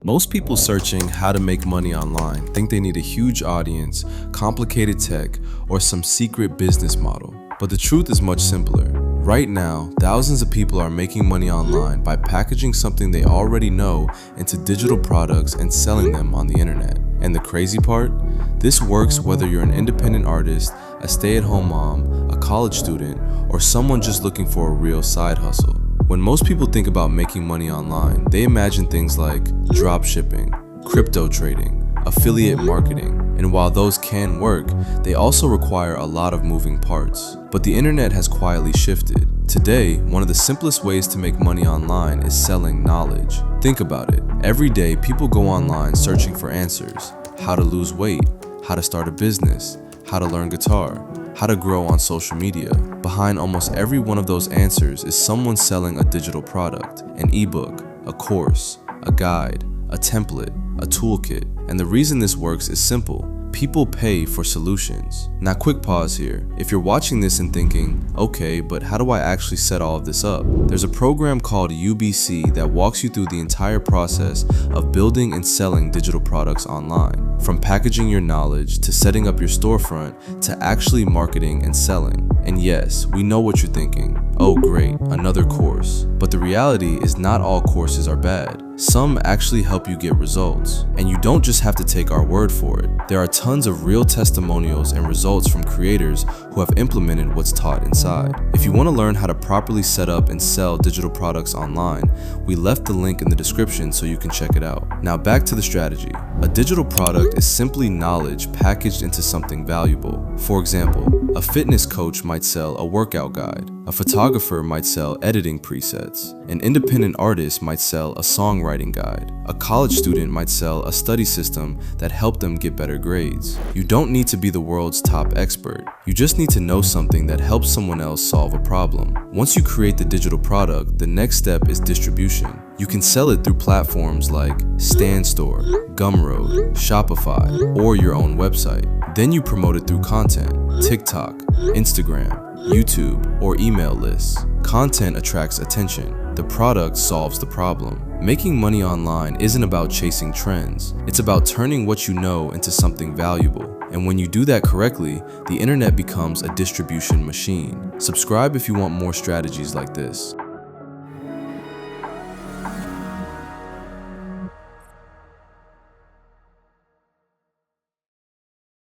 Most people searching how to make money online think they need a huge audience, complicated tech, or some secret business model. But the truth is much simpler. Right now, thousands of people are making money online by packaging something they already know into digital products and selling them on the internet. And the crazy part? This works whether you're an independent artist, a stay-at-home mom, a college student, or someone just looking for a real side hustle. When most people think about making money online, they imagine things like drop shipping, crypto trading, affiliate marketing, and while those can work, they also require a lot of moving parts. But the internet has quietly shifted. Today, one of the simplest ways to make money online is selling knowledge. Think about it. Every day, people go online searching for answers. How to lose weight, how to start a business, how to learn guitar, how to grow on social media. Behind almost every one of those answers is someone selling a digital product, an ebook, a course, a guide, a template, a toolkit. And the reason this works is simple. People pay for solutions. Now, quick pause here. If you're watching this and thinking, okay, but how do I actually set all of this up? There's a program called UBC that walks you through the entire process of building and selling digital products online. From packaging your knowledge, to setting up your storefront, to actually marketing and selling. And yes, we know what you're thinking. Oh great, another course. But the reality is not all courses are bad. Some actually help you get results. And you don't just have to take our word for it. There are tons of real testimonials and results from creators who have implemented what's taught inside. If you want to learn how to properly set up and sell digital products online, we left the link in the description so you can check it out. Now back to the strategy. A digital product is simply knowledge packaged into something valuable. For example, a fitness coach might sell a workout guide. A photographer might sell editing presets. An independent artist might sell a songwriting guide. A college student might sell a study system that helped them get better grades. You don't need to be the world's top expert. You just need to know something that helps someone else solve a problem. Once you create the digital product, the next step is distribution. You can sell it through platforms like StanStore, Gumroad, Shopify, or your own website. Then you promote it through content, TikTok, Instagram, YouTube, or email lists. Content attracts attention. The product solves the problem. Making money online isn't about chasing trends. It's about turning what you know into something valuable. And when you do that correctly, the internet becomes a distribution machine. Subscribe if you want more strategies like this.